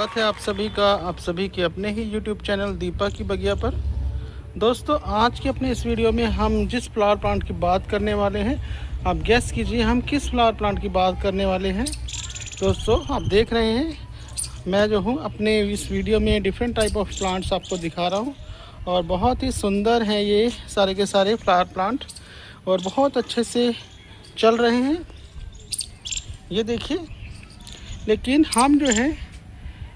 स्वागत है आप सभी का आप सभी के अपने ही YouTube चैनल दीपा की बगिया पर। दोस्तों आज के अपने इस वीडियो में हम जिस फ्लावर प्लांट की बात करने वाले हैं, आप गेस कीजिए हम किस फ्लावर प्लांट की बात करने वाले हैं। दोस्तों आप देख रहे हैं मैं जो हूँ अपने इस वीडियो में डिफरेंट टाइप ऑफ प्लांट्स आपको दिखा रहा हूँ और बहुत ही सुंदर हैं ये सारे के सारे फ्लावर प्लांट और बहुत अच्छे से चल रहे हैं, ये देखिए। लेकिन हम जो है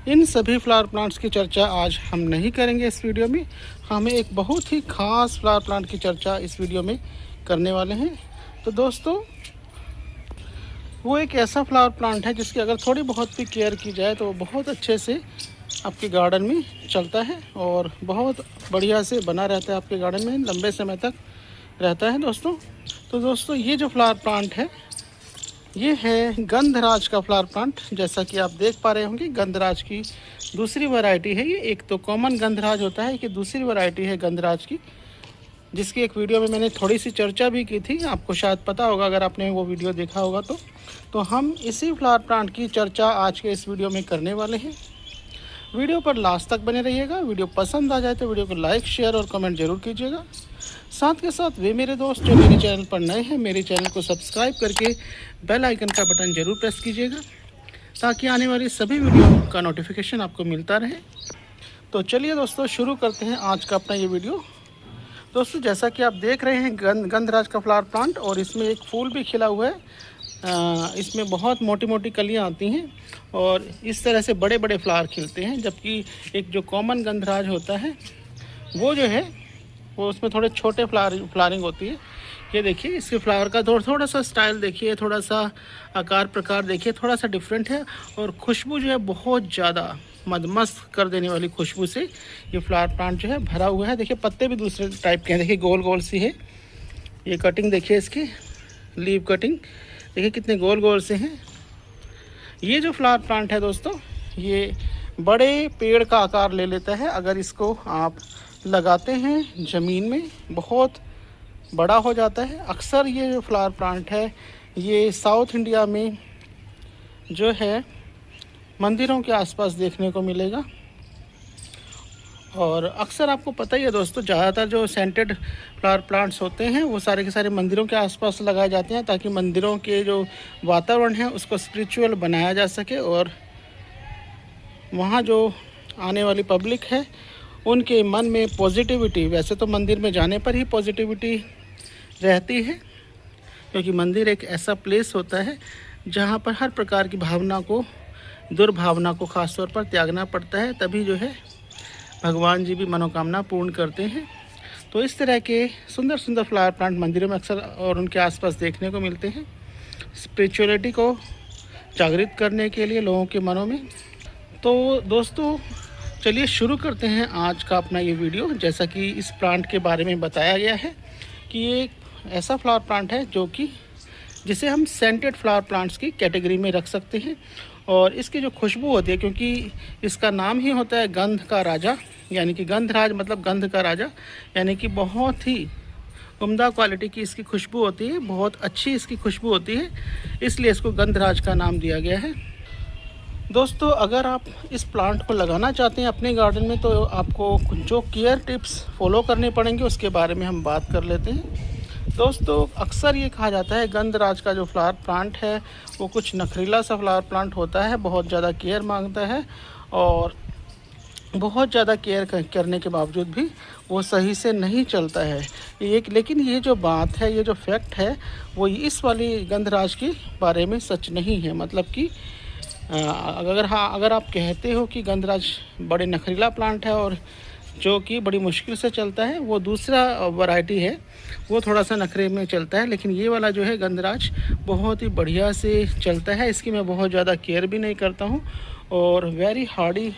इन सभी फ्लावर प्लांट्स की चर्चा आज हम नहीं करेंगे इस वीडियो में। हमें एक बहुत ही ख़ास फ्लावर प्लांट की चर्चा इस वीडियो में करने वाले हैं। तो दोस्तों वो एक ऐसा फ्लावर प्लांट है जिसकी अगर थोड़ी बहुत भी केयर की जाए तो बहुत अच्छे से आपके गार्डन में चलता है और बहुत बढ़िया से बना रहता है आपके गार्डन में, लंबे समय तक रहता है दोस्तों। तो दोस्तों ये जो फ्लावर प्लांट है ये है गंधराज का फ्लावर प्लांट। जैसा कि आप देख पा रहे होंगे गंधराज की दूसरी वैरायटी है ये। एक तो कॉमन गंधराज होता है कि दूसरी वैरायटी है गंधराज की, जिसकी एक वीडियो में मैंने थोड़ी सी चर्चा भी की थी, आपको शायद पता होगा अगर आपने वो वीडियो देखा होगा तो हम इसी फ्लावर प्लांट की चर्चा आज के इस वीडियो में करने वाले हैं। वीडियो पर लास्ट तक बने रहिएगा। वीडियो पसंद आ जाए तो वीडियो को लाइक शेयर और कमेंट जरूर कीजिएगा। साथ के साथ वे मेरे दोस्त जो मेरे चैनल पर नए हैं मेरे चैनल को सब्सक्राइब करके बेल आइकन का बटन ज़रूर प्रेस कीजिएगा ताकि आने वाली सभी वीडियो का नोटिफिकेशन आपको मिलता रहे। तो चलिए दोस्तों शुरू करते हैं आज का अपना ये वीडियो। दोस्तों जैसा कि आप देख रहे हैं गंधराज का फ्लावर प्लांट और इसमें एक फूल भी खिला हुआ है। इसमें बहुत मोटी मोटी कलियाँ आती हैं और इस तरह से बड़े बड़े फ्लावर खिलते हैं, जबकि एक जो कॉमन गंधराज होता है वो जो है वो उसमें थोड़े छोटे फ्लावरिंग होती है। ये देखिए इसके फ्लावर का थोड़ा सा स्टाइल देखिए, थोड़ा सा आकार प्रकार देखिए, थोड़ा सा डिफरेंट है और खुशबू जो है बहुत ज़्यादा मदमस्त कर देने वाली खुशबू से ये फ्लावर प्लांट जो है भरा हुआ है। देखिए पत्ते भी दूसरे टाइप के हैं, देखिए गोल गोल सी है ये कटिंग, देखिए इसकी लीव कटिंग देखिए कितने गोल गोल से हैं। ये जो फ्लावर प्लांट है दोस्तों ये बड़े पेड़ का आकार ले लेता है। अगर इसको आप लगाते हैं ज़मीन में बहुत बड़ा हो जाता है। अक्सर ये जो फ्लावर प्लांट है ये साउथ इंडिया में जो है मंदिरों के आसपास देखने को मिलेगा और अक्सर आपको पता ही है दोस्तों ज़्यादातर जो सेंटेड फ्लावर प्लांट्स होते हैं वो सारे के सारे मंदिरों के आसपास लगाए जाते हैं ताकि मंदिरों के जो वातावरण है उसको स्पिरिचुअल बनाया जा सके और वहाँ जो आने वाली पब्लिक है उनके मन में पॉजिटिविटी, वैसे तो मंदिर में जाने पर ही पॉजिटिविटी रहती है क्योंकि मंदिर एक ऐसा प्लेस होता है जहाँ पर हर प्रकार की भावना को, दुर्भावना को ख़ास तौर पर त्यागना पड़ता है, तभी जो है भगवान जी भी मनोकामना पूर्ण करते हैं। तो इस तरह के सुंदर सुंदर फ्लावर प्लांट मंदिरों में अक्सर और उनके आसपास देखने को मिलते हैं, स्पिरिचुअलिटी को जागृत करने के लिए लोगों के मनों में। तो दोस्तों चलिए शुरू करते हैं आज का अपना ये वीडियो। जैसा कि इस प्लांट के बारे में बताया गया है कि ये एक ऐसा फ्लावर प्लांट है जो कि जिसे हम सेंटेड फ्लावर प्लांट्स की कैटेगरी में रख सकते हैं और इसकी जो खुशबू होती है, क्योंकि इसका नाम ही होता है गंध का राजा, यानी कि गंधराज मतलब गंध का राजा, यानी कि बहुत ही उम्दा क्वालिटी की इसकी खुशबू होती है, बहुत अच्छी इसकी खुशबू होती है, इसलिए इसको गंधराज का नाम दिया गया है। दोस्तों अगर आप इस प्लांट को लगाना चाहते हैं अपने गार्डन में तो आपको जो केयर टिप्स फॉलो करने पड़ेंगे उसके बारे में हम बात कर लेते हैं। दोस्तों अक्सर ये कहा जाता है गंधराज का जो फ्लावर प्लांट है वो कुछ नखरीला सा फ्लावर प्लांट होता है, बहुत ज़्यादा केयर मांगता है और बहुत ज़्यादा केयर करने के बावजूद भी वो सही से नहीं चलता है। लेकिन ये जो बात है, ये जो फैक्ट है वो इस वाली गंधराज के बारे में सच नहीं है। मतलब कि अगर आप कहते हो कि गंधराज बड़े नखरीला प्लांट है और जो कि बड़ी मुश्किल से चलता है, वो दूसरा वैरायटी है वो थोड़ा सा नखरे में चलता है, लेकिन ये वाला जो है गंधराज बहुत ही बढ़िया से चलता है। इसकी मैं बहुत ज़्यादा केयर भी नहीं करता हूँ और वेरी हार्डी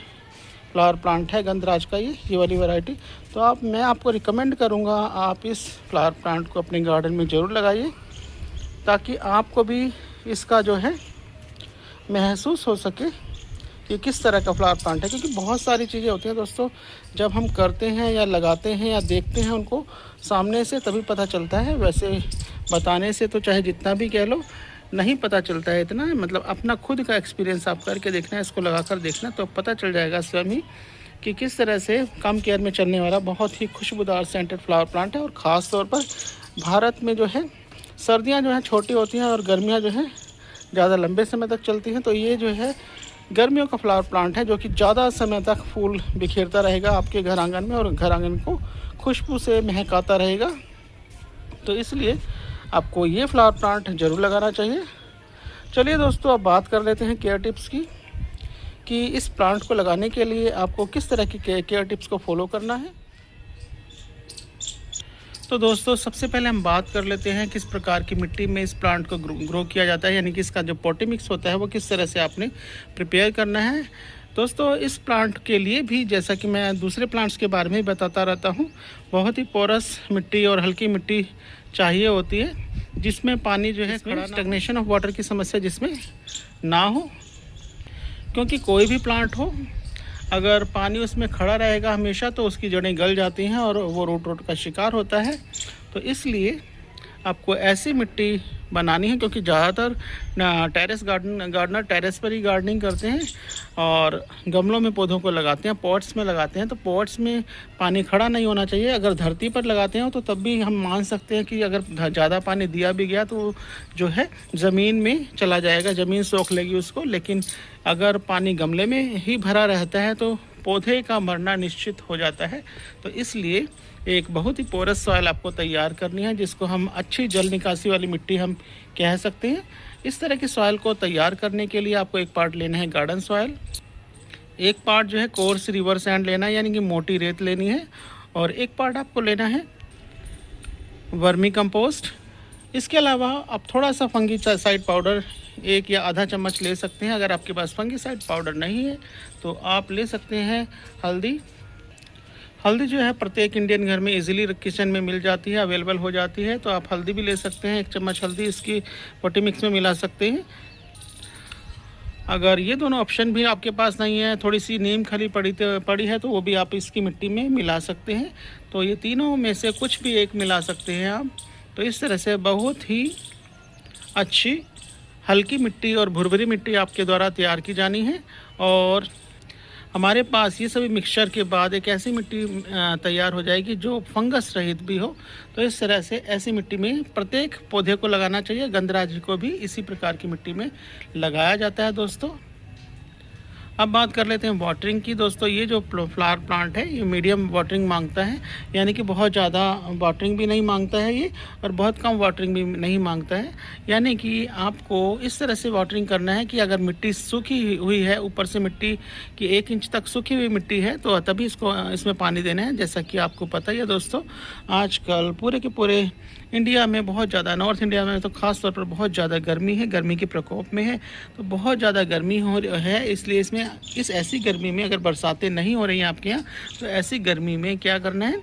फ्लावर प्लांट है गंधराज का ये वाली वैरायटी। तो मैं आपको रिकमेंड करूँगा आप इस फ्लावर प्लांट को अपने गार्डन में ज़रूर लगाइए ताकि आपको भी इसका जो है महसूस हो सके कि किस तरह का फ्लावर प्लांट है। क्योंकि बहुत सारी चीज़ें होती हैं दोस्तों जब हम करते हैं या लगाते हैं या देखते हैं उनको सामने से तभी पता चलता है, वैसे बताने से तो चाहे जितना भी कह लो नहीं पता चलता है इतना, मतलब अपना खुद का एक्सपीरियंस आप करके देखना है, इसको लगा कर देखना, तो पता चल जाएगा स्वयं ही कि किस तरह से कम केयर में चलने वाला बहुत ही खुशबूदार सेंटेड फ्लावर प्लांट है। और ख़ास तौर पर भारत में जो है सर्दियां जो हैं छोटी होती हैं और गर्मियां जो हैं ज़्यादा लंबे समय तक चलती हैं। तो ये जो है गर्मियों का फ्लावर प्लांट है जो कि ज़्यादा समय तक फूल बिखेरता रहेगा आपके घर आंगन में और घर आंगन को खुशबू से महकाता रहेगा। तो इसलिए आपको ये फ्लावर प्लांट ज़रूर लगाना चाहिए। चलिए दोस्तों, अब बात कर लेते हैं केयर टिप्स की कि इस प्लांट को लगाने के लिए आपको किस तरह की केयर टिप्स को फॉलो करना है। तो दोस्तों, सबसे पहले हम बात कर लेते हैं किस प्रकार की मिट्टी में इस प्लांट को ग्रो किया जाता है, यानी कि इसका जो पॉटी मिक्स होता है वो किस तरह से आपने प्रिपेयर करना है। दोस्तों, इस प्लांट के लिए भी जैसा कि मैं दूसरे प्लांट्स के बारे में बताता रहता हूँ, बहुत ही पोरस मिट्टी और हल्की मिट्टी चाहिए होती है जिसमें पानी जो है स्टैग्नेशन ऑफ वाटर की समस्या जिसमें ना हो, क्योंकि कोई भी प्लांट हो अगर पानी उसमें खड़ा रहेगा हमेशा तो उसकी जड़ें गल जाती हैं और वो रूट का शिकार होता है। तो इसलिए आपको ऐसी मिट्टी बनानी है, क्योंकि ज़्यादातर गार्डनर टेरेस पर ही गार्डनिंग करते हैं और गमलों में पौधों को लगाते हैं, पॉट्स में लगाते हैं। तो पॉट्स में पानी खड़ा नहीं होना चाहिए। अगर धरती पर लगाते हैं तो तब भी हम मान सकते हैं कि अगर ज़्यादा पानी दिया भी गया तो जो है ज़मीन में चला जाएगा, ज़मीन सोख लेगी उसको। लेकिन अगर पानी गमले में ही भरा रहता है तो पौधे का मरना निश्चित हो जाता है। तो इसलिए एक बहुत ही पोरस सॉइल आपको तैयार करनी है, जिसको हम अच्छी जल निकासी वाली मिट्टी हम कह सकते हैं। इस तरह की सॉइल को तैयार करने के लिए आपको एक पार्ट लेना है गार्डन सॉइल, एक पार्ट जो है कोर्स रिवर सैंड लेना है यानी कि मोटी रेत लेनी है, और एक पार्ट आपको लेना है वर्मी कंपोस्ट। इसके अलावा आप थोड़ा सा फंगीसाइड पाउडर 1 या आधा चम्मच ले सकते हैं। अगर आपके पास फंगीसाइड पाउडर नहीं है तो आप ले सकते हैं हल्दी जो है प्रत्येक इंडियन घर में इजीली किचन में मिल जाती है, अवेलेबल हो जाती है। तो आप हल्दी भी ले सकते हैं, 1 चम्मच हल्दी इसकी पॉटी मिक्स में मिला सकते हैं। अगर ये दोनों ऑप्शन भी आपके पास नहीं है, थोड़ी सी नीम खली पड़ी है तो वो भी आप इसकी मिट्टी में मिला सकते हैं। तो ये तीनों में से कुछ भी एक मिला सकते हैं आप। तो इस तरह से बहुत ही अच्छी हल्की मिट्टी और भुरभुरी मिट्टी आपके द्वारा तैयार की जानी है। और हमारे पास ये सभी मिक्सचर के बाद एक ऐसी मिट्टी तैयार हो जाएगी जो फंगस रहित भी हो। तो इस तरह से ऐसी मिट्टी में प्रत्येक पौधे को लगाना चाहिए। गंधराज को भी इसी प्रकार की मिट्टी में लगाया जाता है दोस्तों। अब बात कर लेते हैं वाटरिंग की। दोस्तों, ये जो फ्लावर प्लांट है ये मीडियम वाटरिंग मांगता है, यानी कि बहुत ज़्यादा वाटरिंग भी नहीं मांगता है ये, और बहुत कम वाटरिंग भी नहीं मांगता है। यानी कि आपको इस तरह से वाटरिंग करना है कि अगर मिट्टी सूखी हुई है, ऊपर से मिट्टी की 1 इंच तक सूखी हुई मिट्टी है तो तभी इसमें पानी देना है। जैसा कि आपको पता ही है दोस्तों, आजकल पूरे के पूरे इंडिया में बहुत ज़्यादा, नॉर्थ इंडिया में तो ख़ास तौर पर बहुत ज़्यादा गर्मी है, गर्मी के प्रकोप में है। तो बहुत ज़्यादा गर्मी है, इसलिए इस ऐसी गर्मी में अगर बरसातें नहीं हो रही हैं आपके यहाँ, तो ऐसी गर्मी में क्या करना है,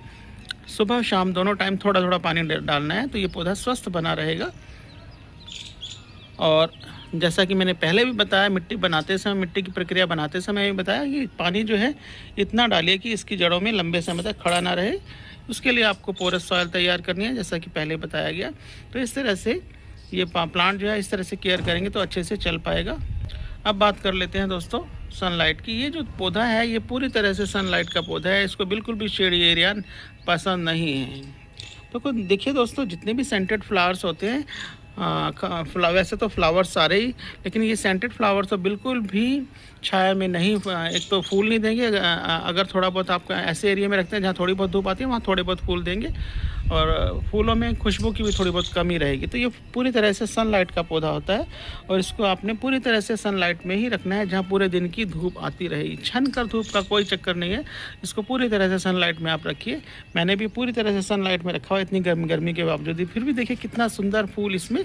सुबह शाम दोनों टाइम थोड़ा थोड़ा पानी डालना है। तो ये पौधा स्वस्थ बना रहेगा। और जैसा कि मैंने पहले भी बताया, मिट्टी की प्रक्रिया बनाते समय भी बताया कि पानी जो है इतना डालिए कि इसकी जड़ों में लंबे समय तक खड़ा ना रहे। उसके लिए आपको पोरस सॉइल तैयार करनी है, जैसा कि पहले बताया गया। तो इस तरह से ये प्लांट जो है इस तरह से केयर करेंगे तो अच्छे से चल पाएगा। अब बात कर लेते हैं दोस्तों सनलाइट की। ये जो पौधा है ये पूरी तरह से सनलाइट का पौधा है, इसको बिल्कुल भी शेडी एरिया पसंद नहीं है। तो देखिए दोस्तों, जितने भी सेंटेड फ्लावर्स होते हैं, वैसे तो फ्लावर्स सारे ही, लेकिन ये सेंटेड फ्लावर्स तो बिल्कुल भी छाया में नहीं, एक तो फूल नहीं देंगे। अगर थोड़ा बहुत आप ऐसे एरिया में रखते हैं जहाँ थोड़ी बहुत धूप आती है, वहाँ थोड़े बहुत फूल देंगे, और फूलों में खुशबू की भी थोड़ी बहुत कमी रहेगी। तो ये पूरी तरह से सनलाइट का पौधा होता है, और इसको आपने पूरी तरह से सनलाइट में ही रखना है जहाँ पूरे दिन की धूप आती रहेगी। छन कर धूप का कोई चक्कर नहीं है, इसको पूरी तरह से सनलाइट में आप रखिए। मैंने भी पूरी तरह से सनलाइट में रखा हुआ, इतनी गर्मी के बावजूद। फिर भी देखिए कितना सुंदर फूल इसमें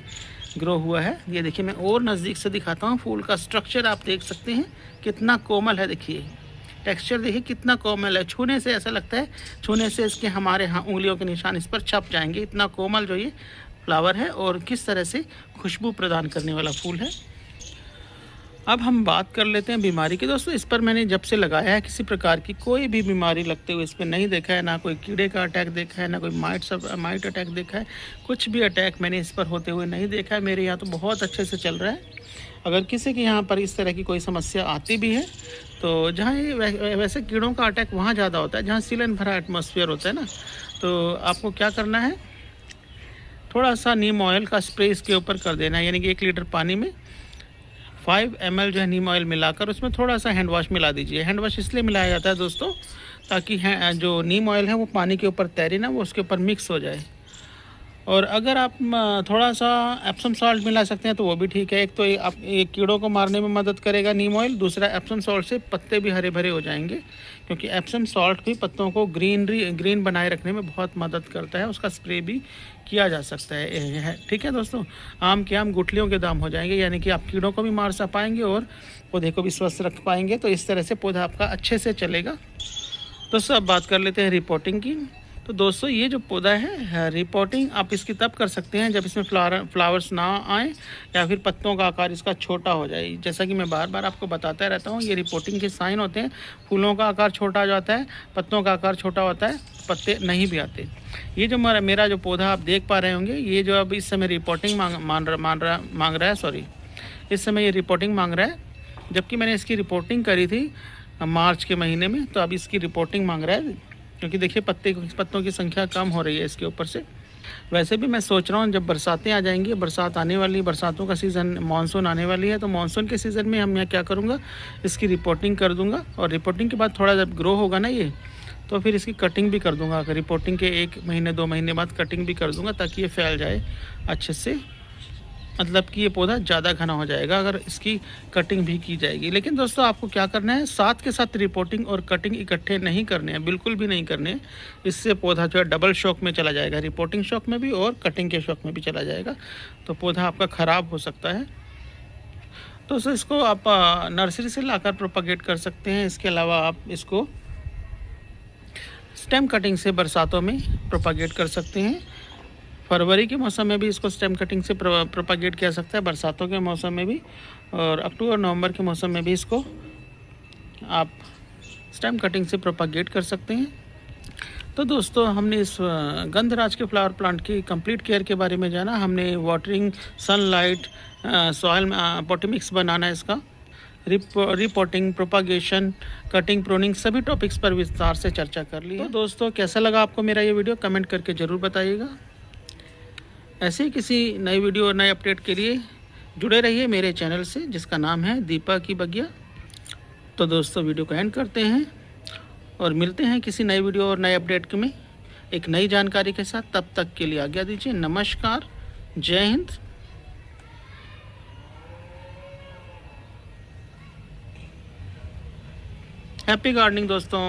ग्रो हुआ है। ये देखिए, मैं और नज़दीक से दिखाता हूँ। फूल का स्ट्रक्चर आप देख सकते हैं कितना कोमल है। देखिए टेक्सचर देखिए कितना कोमल है, छूने से ऐसा लगता है, छूने से इसके हमारे उंगलियों के निशान इस पर छप जाएंगे। इतना कोमल जो ये फ्लावर है, और किस तरह से खुशबू प्रदान करने वाला फूल है। अब हम बात कर लेते हैं बीमारी की। दोस्तों इस पर मैंने जब से लगाया है किसी प्रकार की कोई भी बीमारी लगते हुए इस पर नहीं देखा है, ना कोई कीड़े का अटैक देखा है, ना कोई माइट अटैक देखा है। कुछ भी अटैक मैंने इस पर होते हुए नहीं देखा है। मेरे यहाँ तो बहुत अच्छे से चल रहा है। अगर किसी के यहाँ पर इस तरह की कोई समस्या आती भी है तो जहाँ वैसे कीड़ों का अटैक वहाँ ज़्यादा होता है जहाँ सीलन भरा एटमॉस्फेयर होता है ना, तो आपको क्या करना है, थोड़ा सा नीम ऑयल का स्प्रे इसके ऊपर कर देना है। यानी कि 1 लीटर पानी में 5 ml जो है नीम ऑयल मिलाकर उसमें थोड़ा सा हैंड वॉश मिला दीजिए। हैंड वॉश इसलिए मिलाया जाता है दोस्तों ताकि जो नीम ऑयल है वो पानी के ऊपर तैरे ना, वो उसके ऊपर मिक्स हो जाए। और अगर आप थोड़ा सा एप्सम सॉल्ट मिला सकते हैं तो वो भी ठीक है। एक तो आप ये कीड़ों को मारने में मदद करेगा नीम ऑयल, दूसरा एप्सम सॉल्ट से पत्ते भी हरे भरे हो जाएंगे, क्योंकि एप्सम सॉल्ट भी पत्तों को ग्रीन बनाए रखने में बहुत मदद करता है। उसका स्प्रे भी किया जा सकता है। ठीक है दोस्तों, आम के आम गुठलियों के दाम हो जाएंगे, यानी कि आप कीड़ों को भी मार सा पाएंगे और पौधे को भी स्वस्थ रख पाएंगे। तो इस तरह से पौधा आपका अच्छे से चलेगा। दोस्तों अब बात कर लेते हैं रिपोर्टिंग की। तो दोस्तों ये जो पौधा है रिपोर्टिंग आप इसकी तब कर सकते हैं जब इसमें फ्लावर्स ना आए या फिर पत्तों का आकार इसका छोटा हो जाए। जैसा कि मैं बार बार आपको बताता रहता हूँ, ये रिपोर्टिंग के साइन होते हैं। फूलों का आकार छोटा हो जाता है, पत्तों का आकार छोटा होता है, पत्ते नहीं भी आते। ये जो मेरा जो पौधा आप देख पा रहे होंगे, ये जो अब इस समय रिपोर्टिंग मांग रहा है, सॉरी, इस समय ये रिपोर्टिंग मांग रहा है, जबकि मैंने इसकी रिपोर्टिंग करी थी मार्च के महीने में। तो अब इसकी रिपोर्टिंग मांग रहा है, क्योंकि देखिए पत्तों की संख्या कम हो रही है इसके ऊपर से। वैसे भी मैं सोच रहा हूँ जब बरसातें आ जाएंगी, बरसात आने वाली, बरसातों का सीज़न, मानसून आने वाली है, तो मानसून के सीज़न में हम यहाँ क्या करूँगा, इसकी रिपोर्टिंग कर दूँगा। और रिपोर्टिंग के बाद थोड़ा जब ग्रो होगा ना ये, तो फिर इसकी कटिंग भी कर दूँगा। रिपोर्टिंग के 1 महीने 2 महीने बाद कटिंग भी कर दूँगा ताकि ये फैल जाए अच्छे से। मतलब कि ये पौधा ज़्यादा घना हो जाएगा अगर इसकी कटिंग भी की जाएगी। लेकिन दोस्तों आपको क्या करना है, साथ के साथ रिपोर्टिंग और कटिंग इकट्ठे नहीं करने हैं, बिल्कुल भी नहीं करने हैं। इससे पौधा जो है डबल शॉक में चला जाएगा, रिपोर्टिंग शॉक में भी और कटिंग के शॉक में भी चला जाएगा, तो पौधा आपका ख़राब हो सकता है। तो इसको आप नर्सरी से लाकर प्रोपागेट कर सकते हैं। इसके अलावा आप इसको स्टेम कटिंग से बरसातों में प्रोपागेट कर सकते हैं। फरवरी के मौसम में भी इसको स्टेम कटिंग से प्रोपागेट किया सकता है, बरसातों के मौसम में भी, और अक्टूबर नवंबर के मौसम में भी इसको आप स्टेम कटिंग से प्रोपागेट कर सकते हैं। तो दोस्तों हमने इस गंधराज के फ्लावर प्लांट की कंप्लीट केयर के बारे में जाना। हमने वाटरिंग, सनलाइट, सॉइल पॉटिमिक्स बनाना, इसका रिपोर्टिंग, प्रोपागेशन, कटिंग, प्रूनिंग, सभी टॉपिक्स पर विस्तार से चर्चा कर ली। तो दोस्तों कैसा लगा आपको मेरा ये वीडियो, कमेंट करके ज़रूर बताइएगा। ऐसे ही किसी नई वीडियो और नए अपडेट के लिए जुड़े रहिए मेरे चैनल से, जिसका नाम है दीपा की बगिया। तो दोस्तों वीडियो को एंड करते हैं और मिलते हैं किसी नई वीडियो और नए अपडेट में एक नई जानकारी के साथ। तब तक के लिए आज्ञा दीजिए। नमस्कार, जय हिंद। हैप्पी गार्डनिंग दोस्तों।